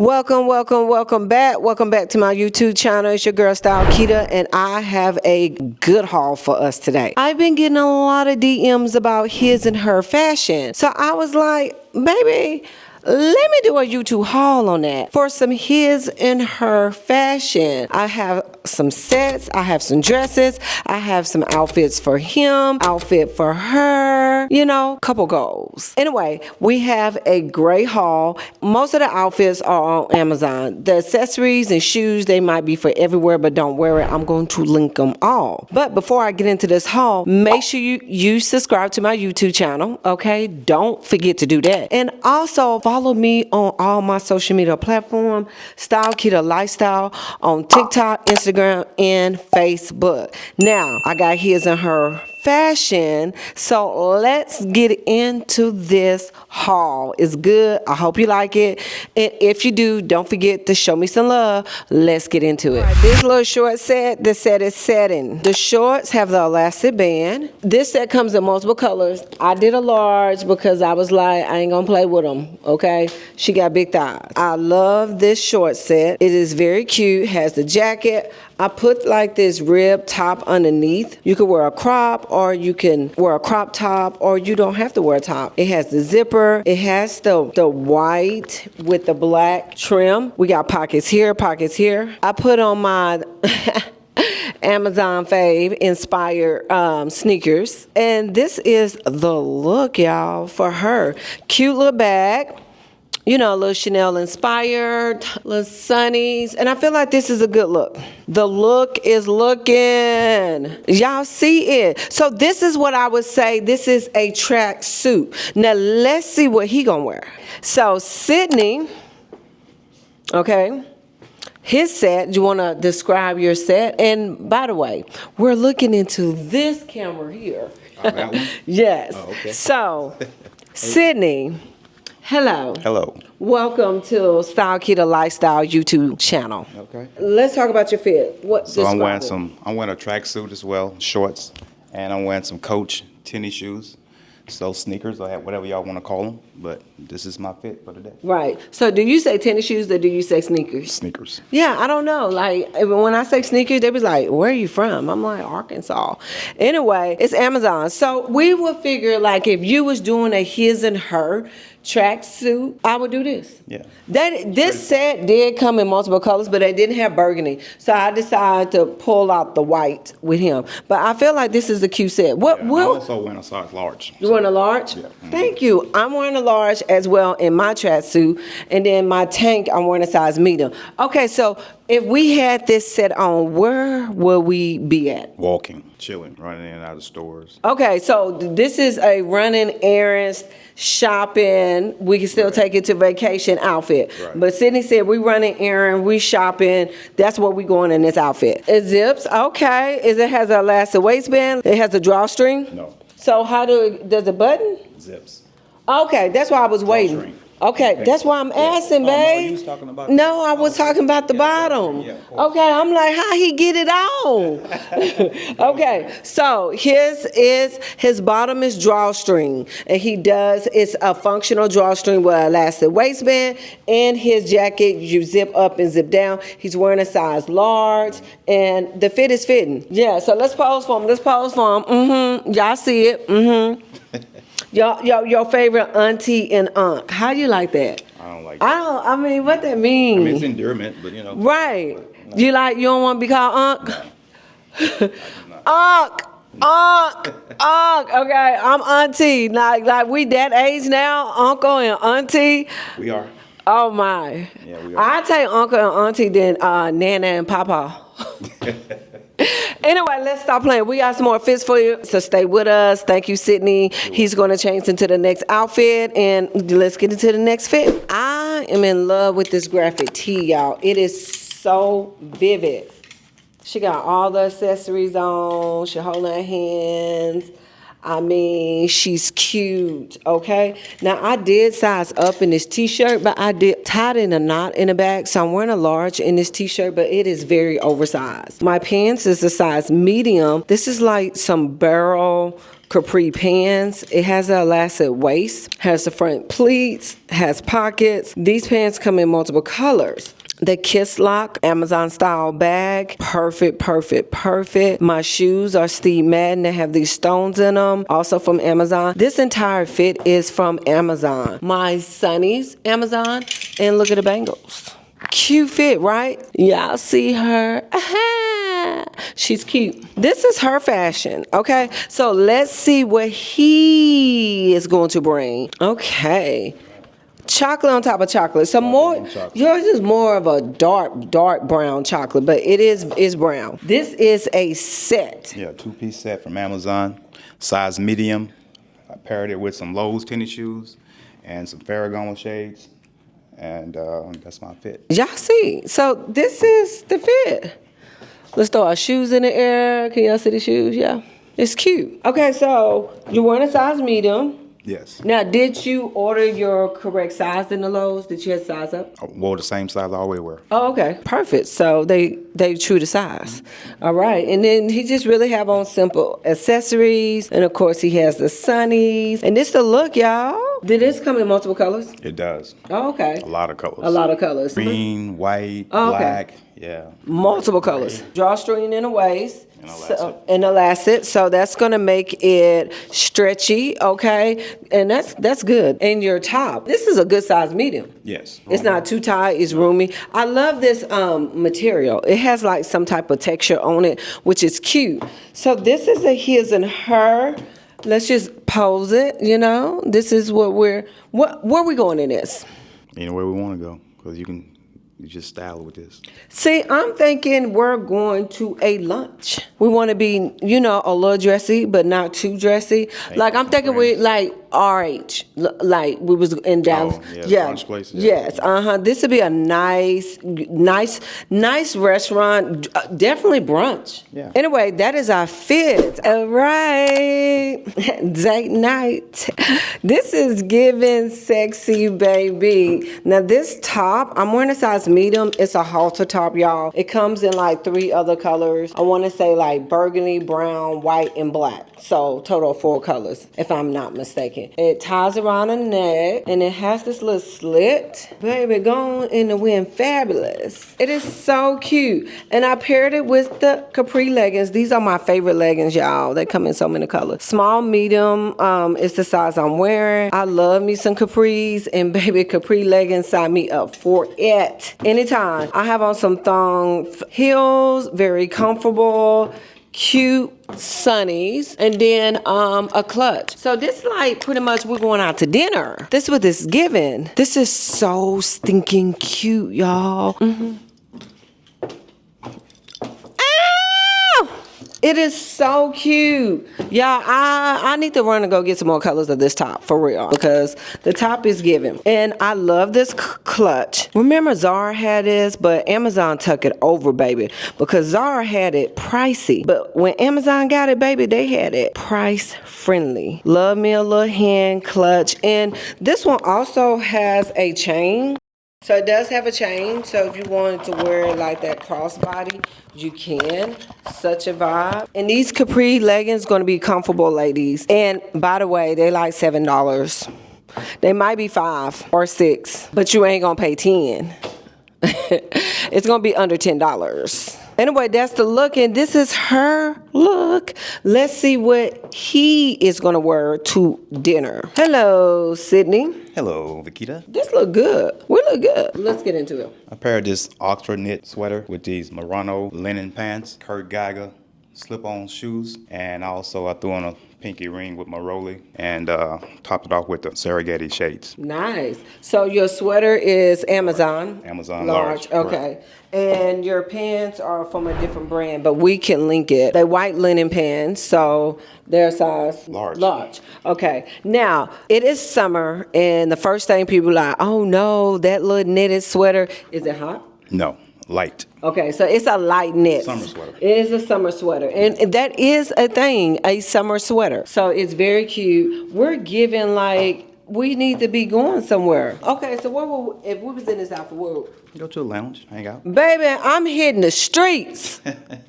Welcome back. Welcome back to my YouTube channel. It's your girl Stylekita, and I have a good haul for us today. I've been getting a lot of DMs about his and her fashion. So I was like, baby, let me do a YouTube haul on that for some his and her fashion. I have some sets, I have some dresses, I have some outfits for him, outfit for her, you know, couple goals. Anyway, we have a great haul. Most of the outfits are on Amazon. The accessories and shoes, they might be for everywhere, but don't worry, I'm going to link them all. But before I get into this haul, make sure you subscribe to my YouTube channel, okay? Don't forget to do that. And also follow me on all my social media platforms, Stylekita Lifestyle on TikTok, Instagram, and Facebook. Now, I got his and her fashion, so let's get into this haul. It's good. I hope you like it, and if you do, don't forget to show me some love. Let's get into it. This little short set, the set is satin. The shorts have the elastic band. This set comes in multiple colors. I did a large because I was like, I ain't gonna play with them, okay? She got big thighs. I love this short set. It is very cute. Has the jacket. I put like this rib top underneath. You can wear a crop, or you can wear a crop top, or you don't have to wear a top. It has the zipper. It has the white with the black trim. We got pockets here, pockets here. I put on my Amazon fave inspired sneakers. And this is the look, y'all, for her. Cute little bag. You know, a little Chanel inspired, little sunnies. And I feel like this is a good look. The look is looking. Y'all see it. So this is what I would say. This is a tracksuit. Now let's see what he gonna wear. So Sydney, okay, his set, you wanna describe your set? And by the way, we're looking into this camera here. Oh, that one? Yes. Oh, okay. So, Sydney, hello. Hello. Welcome to Stylekita Lifestyle YouTube channel. Okay. Let's talk about your fit. So I'm wearing a tracksuit as well, shorts, and I'm wearing some Coach tennis shoes. So sneakers, or whatever y'all want to call them, but this is my fit for today. Right. So do you say tennis shoes or do you say sneakers? Sneakers. Yeah, I don't know. Like, when I say sneakers, they was like, where are you from? I'm like, Arkansas. Anyway, it's Amazon. So we would figure, like, if you was doing a his and her tracksuit, I would do this. Yeah. This set did come in multiple colors, but they didn't have burgundy. So I decided to pull out the white with him. But I feel like this is a cute set. I'm also wearing a size large. You wearing a large? Yeah. Mm-hmm. Thank you. I'm wearing a large as well in my tracksuit. And then my tank, I'm wearing a size medium. Okay, so if we had this set on, where would we be at? Walking, chilling, running in and out of stores. Okay, so this is a running errands, shopping. We can still take it to vacation outfit. Right. But Sydney said we running errand, we shopping. That's what we going in this outfit. It zips. Okay. It has an elastic waistband. It has a drawstring. No. So does it button? Zips. Okay, that's why I was waiting. Drawstring. Okay, that's why I'm asking, babe. No, you was talking about No, I was talking about the bottom. Yeah, of course. Okay, I'm like, how he get it on? Okay, so his bottom is drawstring, and it's a functional drawstring with an elastic waistband, and his jacket, you zip up and zip down. He's wearing a size large, and the fit is fitting. Yeah, so let's pose for him. Y'all see it. Your favorite auntie and unc. How do you like that? I don't like that. I mean, what that mean? I mean, it's endearment, but you know. Right. But, no. You don't want to be called unc? No. Unc. Okay, I'm auntie. Like we that age now, uncle and auntie. We are. Oh my. Yeah, we are. I take uncle and auntie than nana and papa. Anyway, let's stop playing. We got some more fits for you, so stay with us. Thank you, Sydney. He's going to change into the next outfit, and let's get into the next fit. I am in love with this graphic tee, y'all. It is so vivid. She got all the accessories on. She holding her hands. I mean, she's cute, okay? Now, I did size up in this t-shirt, but I did tied in a knot in the back, so I'm wearing a large in this t-shirt, but it is very oversized. My pants is a size medium. This is like some barrel capri pants. It has an elastic waist, has the front pleats, has pockets. These pants come in multiple colors. The Kiss Lock Amazon style bag, perfect, perfect, perfect. My shoes are Steve Madden. They have these stones in them, also from Amazon. This entire fit is from Amazon. My Sunnies, Amazon, and look at the bangles. Cute fit, right? Y'all see her? She's cute. This is her fashion, okay? So let's see what he is going to bring. Okay. Chocolate on top of chocolate. So more, yours is more of a dark brown chocolate, but it is brown. This is a set. Yeah, 2-piece set from Amazon, size medium. I paired it with some Lowe's tennis shoes and some Ferragamo shades, and that's my fit. Y'all see? So this is the fit. Let's throw our shoes in the air. Can y'all see the shoes? Yeah, it's cute. Okay, so you're wearing a size medium. Yes. Now, did you order your correct size in the Lowe's? Did you have size up? I wore the same size I always wear. Oh, okay. Perfect. So they true to size. All right. And then he just really have on simple accessories. And of course he has the sunnies. And this the look, y'all. Did this come in multiple colors? It does. Oh, okay. A lot of colors. A lot of colors. Green, white, Oh, okay. black. Yeah. Multiple colors. Drawstring in a waist. And elastic. And elastic. So that's gonna make it stretchy, okay? And that's good. And your top. This is a good size medium. Yes. It's not too tight, it's roomy. I love this material. It has like some type of texture on it, which is cute. So this is a his and her. Let's just pose it, you know? This is what where are we going in this? Anywhere we want to go, because you just style it with this. See, I'm thinking we're going to a lunch. We want to be, you know, a little dressy, but not too dressy. Like I'm thinking we like RH, like we was in Dallas. Oh, yeah, brunch places, yeah. Yes, This would be a nice restaurant. Definitely brunch. Yeah. Anyway, that is our fit. All right, date night. This is giving sexy, baby. Now this top, I'm wearing a size medium. It's a halter top, y'all. It comes in like 3 other colors. I want to say like burgundy, brown, white, and black. So total of 4 colors, if I'm not mistaken. It ties around the neck and it has this little slit. Baby, going in the wind, fabulous. It is so cute. And I paired it with the capri leggings. These are my favorite leggings, y'all. They come in so many colors. Small, medium is the size I'm wearing. I love me some capris, and baby, capri leggings sign me up for it. Anytime. I have on some thong heels, very comfortable, cute sunnies, and then a clutch. So this like pretty much we're going out to dinner. This is what this is giving. This is so stinking cute, y'all. It is so cute. Y'all, I need to run and go get some more colors of this top, for real, because the top is giving. And I love this clutch. Remember Zara had this, but Amazon took it over, baby, because Zara had it pricey. But when Amazon got it, baby, they had it price friendly. Love me a little hand clutch. And this one also has a chain. So it does have a chain, so if you wanted to wear it like that crossbody, you can. Such a vibe. And these capri leggings going to be comfortable, ladies. And by the way, they like $7. They might be $5 or $6, but you ain't going to pay $10. It's going to be under $10. Anyway, that's the look, and this is her look. Let's see what he is going to wear to dinner. Hello, Sydney. Hello, Vikita. This look good. We look good. Let's get into it. I paired this Oxford knit sweater with these Murano linen pants, Kurt Geiger slip-on shoes, and also I threw on a pinky ring with my Rolly and topped it off with the Serengeti shades. Nice. So your sweater is Amazon. Amazon large. Okay. Right. And your pants are from a different brand, but we can link it. They're white linen pants, so they're size large. Okay. Now, it is summer, and the first thing people are like, oh no, that little knitted sweater, is it hot? No, light. Okay, so it's a light knit. Summer sweater. It is a summer sweater. And that is a thing, a summer sweater. So it's very cute. We're giving like, we need to be going somewhere. Okay, so if we was in this outfit, where? Go to a lounge, hang out. Baby, I'm hitting the streets.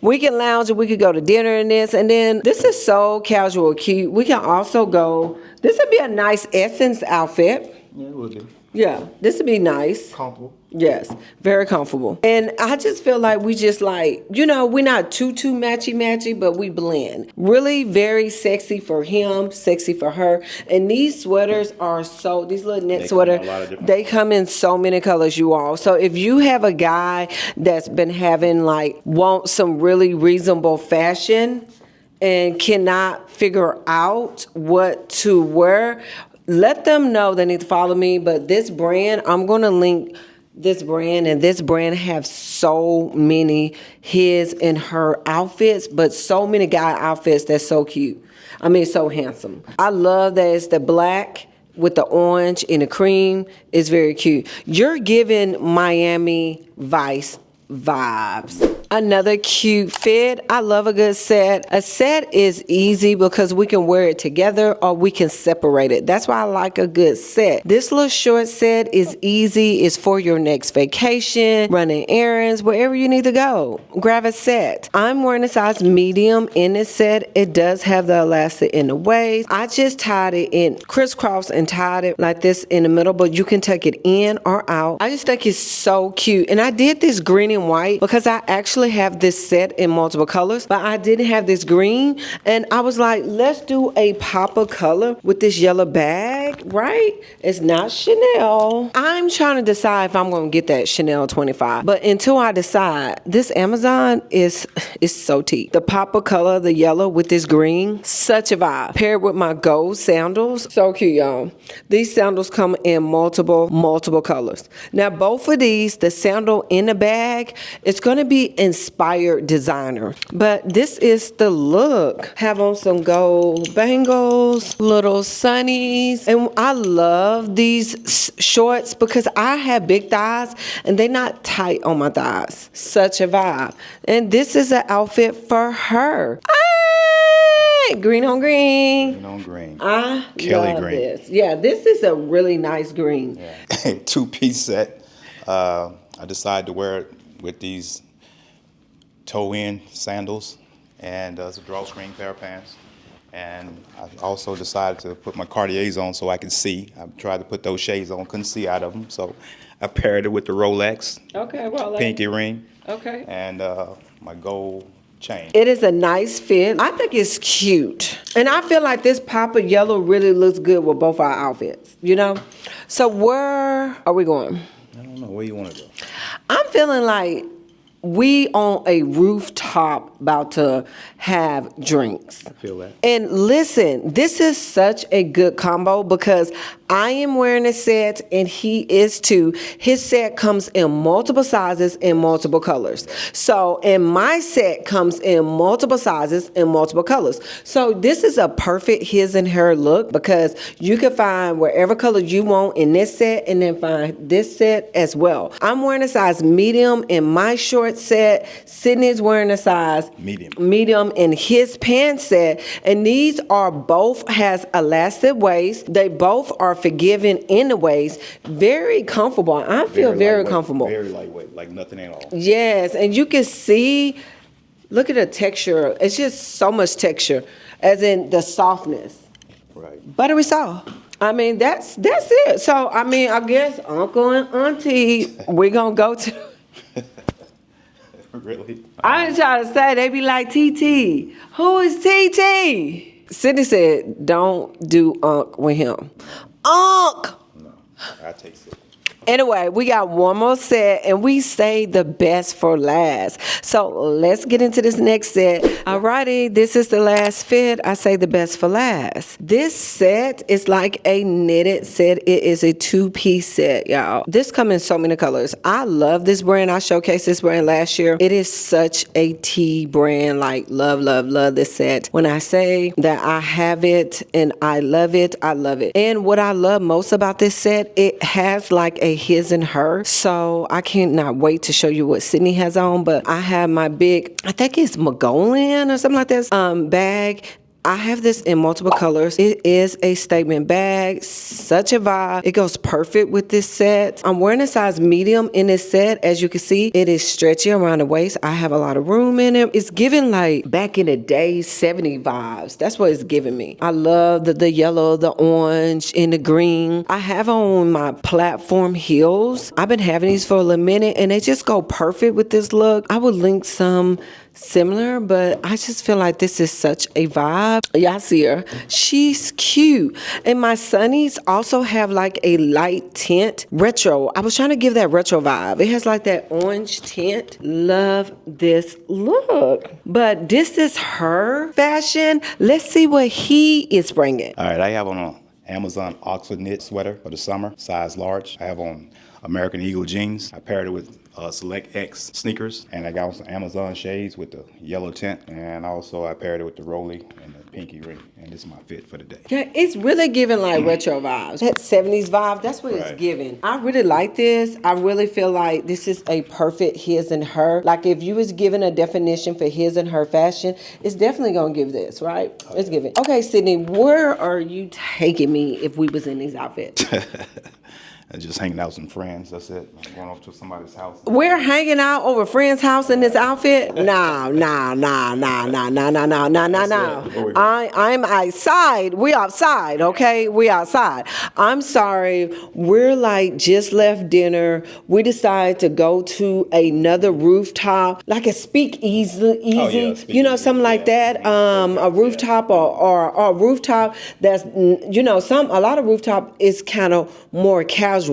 We can lounge and we could go to dinner in this. And then this is so casual, cute. We can also go, this would be a nice Essence outfit. Yeah, it would be. Yeah, this would be nice. Comfortable. Yes, very comfortable. And I just feel like we just like, you know, we're not too matchy, but we blend. Really very sexy for him, sexy for her. And these sweaters are so, these little knit sweaters, they come in so many colors, you all. So if you have a guy that's been having want some really reasonable fashion and cannot figure out what to wear, let them know they need to follow me. But this brand, I'm going to link this brand, and this brand have so many his and her outfits, but so many guy outfits that's so cute. I mean, so handsome. I love that it's the black with the orange and the cream. It's very cute. You're giving Miami Vice vibes. Another cute fit. I love a good set. A set is easy because we can wear it together or we can separate it. That's why I like a good set. This little short set is easy. It's for your next vacation, running errands, wherever you need to go. Grab a set. I'm wearing a size medium in this set. It does have the elastic in the waist. I just tied it in crisscross and tied it like this in the middle, but you can tuck it in or out. I just think it's so cute. And I did this green and white because I actually have this set in multiple colors, but I didn't have this green, and I was like, let's do a pop of color with this yellow bag, right? It's not Chanel. I'm trying to decide if I'm going to get that Chanel 25, but until I decide, this Amazon is so tea. The pop of color, the yellow with this green, such a vibe. Paired with my gold sandals, so cute, y'all. These sandals come in multiple colors. Now, both of these, the sandal in the bag, it's going to be inspired designer, but this is the look. Have on some gold bangles, little sunnies, and I love these shorts because I have big thighs and they're not tight on my thighs. Such a vibe. And this is an outfit for her. Green on green. Green on green. I Kelly love green. this. Yeah, this is a really nice green. Yeah. Two-piece set. I decided to wear it with these toe-in sandals and it's a drawstring pair of pants. And I also decided to put my Cartiers on so I could see. I tried to put those shades on, couldn't see out of them, so I paired it with the Rolex. Okay, Rolex. Pinky ring. Okay. And my gold chain. It is a nice fit. I think it's cute. And I feel like this pop of yellow really looks good with both our outfits, you know? So where are we going? I don't know. Where you want to go? I'm feeling like we on a rooftop about to have drinks. I feel that. And listen, this is such a good combo because I am wearing a set and he is too. His set comes in multiple sizes and multiple colors. So, and my set comes in multiple sizes and multiple colors. So this is a perfect his and her look because you can find wherever color you want in this set and then find this set as well. I'm wearing a size medium in my short set. Sydney's wearing a size medium in his pants set, and these are both has elastic waist. They both are forgiving in the waist. Very comfortable. I feel very comfortable. Very lightweight, like nothing at all. Yes, and you can see, look at the texture. It's just so much texture, as in the softness. Right. Buttery soft. I mean, that's it. So, I mean, I guess Uncle and Auntie, we're going to go to... Really? I ain't trying to say, they be like, TT, who is TT? Sydney said, don't do Unc with him. Unc! No, I taste it. Anyway, we got one more set, and we saved the best for last. So let's get into this next set. Alrighty, this is the last fit. I say the best for last. This set is like a knitted set. It is a two-piece set, y'all. This comes in so many colors. I love this brand. I showcased this brand last year. It is such a tea brand. Like, love, love, love this set. When I say that I have it and I love it, I love it. And what I love most about this set, it has like a his and her. So I cannot wait to show you what Sydney has on. But I have my big, I think it's Mongolian or something like this, bag. I have this in multiple colors. It is a statement bag, such a vibe. It goes perfect with this set. I'm wearing a size medium in this set. As you can see, it is stretchy around the waist. I have a lot of room in it. It's giving like back in the day 70 vibes. That's what it's giving me. I love the yellow, the orange, and the green. I have on my platform heels. I've been having these for a little minute and they just go perfect with this look. I would link some similar, but I just feel like this is such a vibe. Y'all see her. She's cute. And my sunnies also have like a light tint. Retro. I was trying to give that retro vibe. It has like that orange tint. Love this look. But this is her fashion. Let's see what he is bringing. All right, I have on an Amazon Oxford knit sweater for the summer, size large. I have on American Eagle jeans. I paired it with Select X sneakers, and I got some Amazon shades with the yellow tint, and also I paired it with the Rolly and the pinky ring, and this is my fit for the day. Yeah, it's really giving like retro vibes. That 70s vibe, that's what it's giving. I really like this. I really feel like this is a perfect his and her. Like if you was given a definition for his and her fashion, it's definitely gonna give this, right? It's giving. Okay, Sydney, where are you taking me if we was in these outfits? Just hanging out with some friends, that's it. I'm going off to somebody's house. We're hanging out over a friend's house in this outfit? No. I'm outside. We outside, okay? We outside. I'm sorry. We're like just left dinner. We decided to go to another rooftop, like a speakeasy, you know, something like that. A rooftop or a rooftop that's, you know, a lot of rooftop is kind of more casual.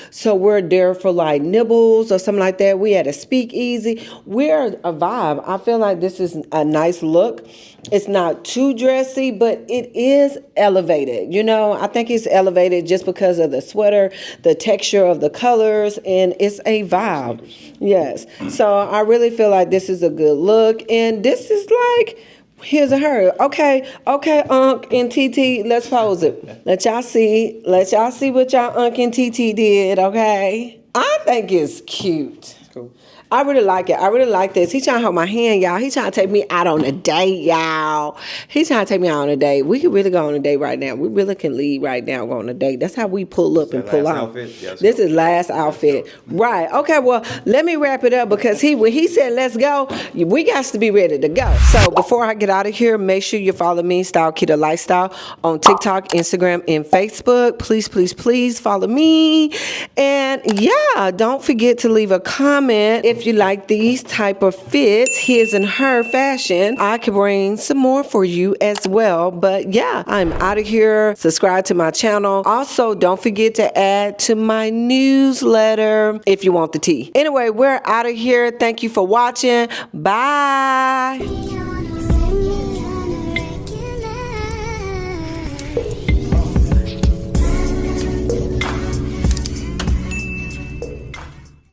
So we're there for like nibbles or something like that. We had a speakeasy. We're a vibe. I feel like this is a nice look. It's not too dressy, but it is elevated. You know, I think it's elevated just because of the sweater, the texture of the colors, and it's a vibe. Yes. So I really feel like this is a good look. And this is like, here's a her. Okay, Unc and TT, let's pose it. Let y'all see what y'all Unc and TT did, okay? I think it's cute. Cool. I really like it. I really like this. He trying to hold my hand, y'all. He trying to take me out on a date, y'all. He trying to take me out on a date. We could really go on a date right now. We really can leave right now and go on a date. That's how we pull up and pull out. Yes, this is last outfit. Right. Okay, well, let me wrap it up because when he said let's go, we got to be ready to go. So before I get out of here, make sure you follow me, Stylekita Lifestyle, on TikTok, Instagram, and Facebook. Please follow me. And yeah, don't forget to leave a comment if you like these type of fits, his and her fashion. I can bring some more for you as well. But yeah, I'm out of here. Subscribe to my channel. Also, don't forget to add to my newsletter if you want the tea. Anyway, we're out of here. Thank you for watching. Bye.